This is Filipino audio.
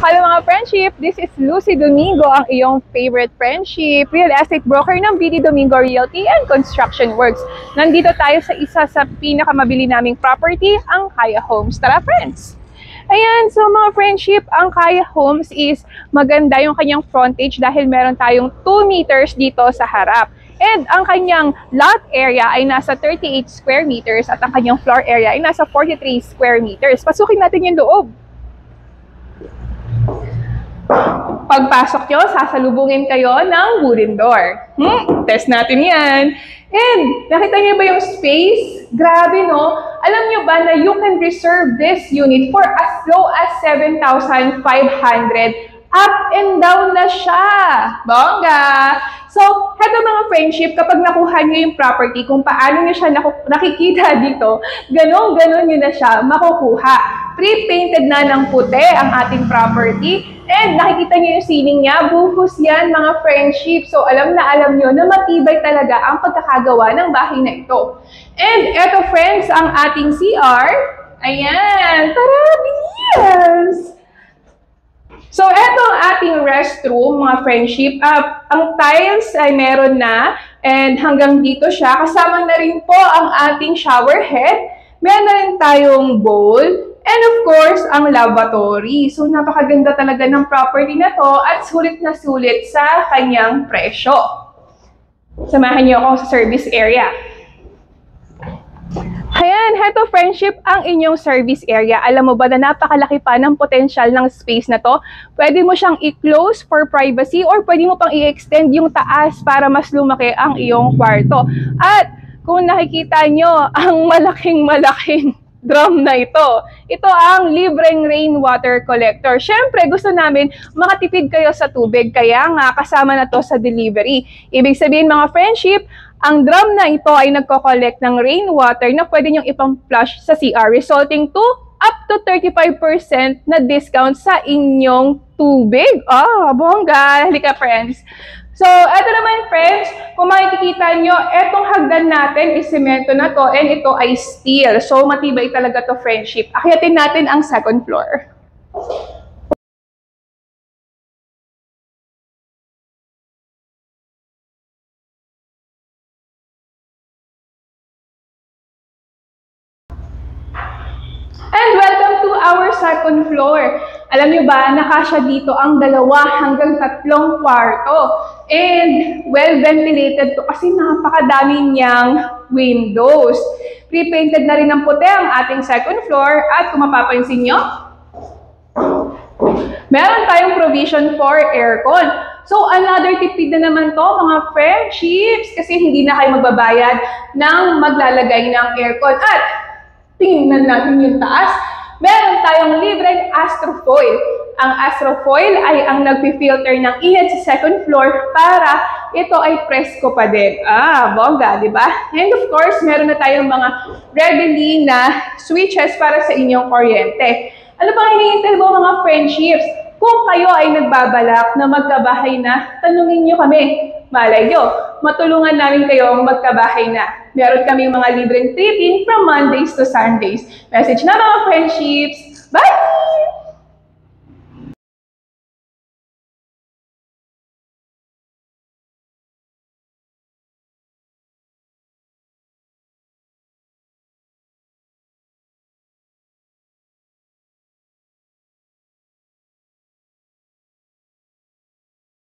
Hello mga friendship, this is Lucy Domingo, ang iyong favorite friendship, real estate broker ng BD Domingo Realty and Construction Works. Nandito tayo sa isa sa pinakamabili naming property, ang Kaya Homes. Tara friends! Ayan, so mga friendship, ang Kaya Homes is maganda yung kanyang frontage dahil meron tayong 2 meters dito sa harap. And ang kanyang lot area ay nasa 38 square meters at ang kanyang floor area ay nasa 43 square meters. Pasukin natin yung loob. Pagpasok nyo, sasalubungin kayo ng wooden door. Test natin yan. And nakita niyo ba yung space? Grabe, no? Alam niyo ba na you can reserve this unit for as low as 7,500. Up and down na siya. Bongga! So, heto mga friendship, kapag nakuha niyo yung property, kung paano niyo siya nakikita dito, ganon-ganon niyo na siya makukuha. Pre-painted na ng puti ang ating property. And nakikita niyo yung ceiling niya, buhos yan mga friendship. So, alam niyo na matibay talaga ang pagkakagawa ng bahay na ito. And eto friends, ang ating CR. Ayan! Tara, bilis! So, eto ang ating restroom, mga friendship. Ang tiles ay meron na and hanggang dito siya. Kasama na rin po ang ating shower head. Meron na rin tayong bowl and of course, ang lavatory. So, napakaganda talaga ng property na to at sulit na sulit sa kanyang presyo. Samahan niyo ako sa service area. Ayan, heto friendship, ang inyong service area. Alam mo ba na napakalaki pa ng potential ng space na to? Pwede mo siyang i-close for privacy or pwede mo pang i-extend yung taas para mas lumaki ang iyong kwarto. At kung nakikita nyo, ang malaking drum na ito. Ito ang libreng rainwater collector. Siyempre, gusto namin makatipid kayo sa tubig, kaya nga kasama na to sa delivery. Ibig sabihin mga friendship, ang drum na ito ay nagko-collect ng rainwater na pwede nyong ipang-flush sa CR, resulting to up to 35% na discount sa inyong tubig. Bongga! Halika friends! So, eto naman friends, kung makikita nyo, etong hagdan natin is semento na to and ito ay steel. So, matibay talaga to friendship. Akyatin natin ang second floor. And welcome to our second floor. Alam niyo ba, nakasya dito ang 2 hanggang 3 kwarto. And well-ventilated to kasi napakadami niyang windows. Pre-painted na rin ng puti ang ating second floor. At kung mapapansin nyo, meron tayong provision for aircon. So, another tipid na naman to mga friendships kasi hindi na kayo magbabayad ng maglalagay ng aircon. At tingnan natin yung taas. Meron tayong libreng astrofoil. Ang astrofoil ay ang nagpi-filter ng init sa second floor para ito ay presko pa din. Bongga, di ba? And of course, meron na tayong mga readily na switches para sa inyong kuryente. Ano pang hinihintay mo mga friendships? Kung kayo ay nagbabalak na magkabahay na, tanungin nyo kami. Malay nyo, matulungan namin kayong magkabahay na. Meron kaming mga libreng tripping from Mondays to Sundays. Message na mga friendships. Bye!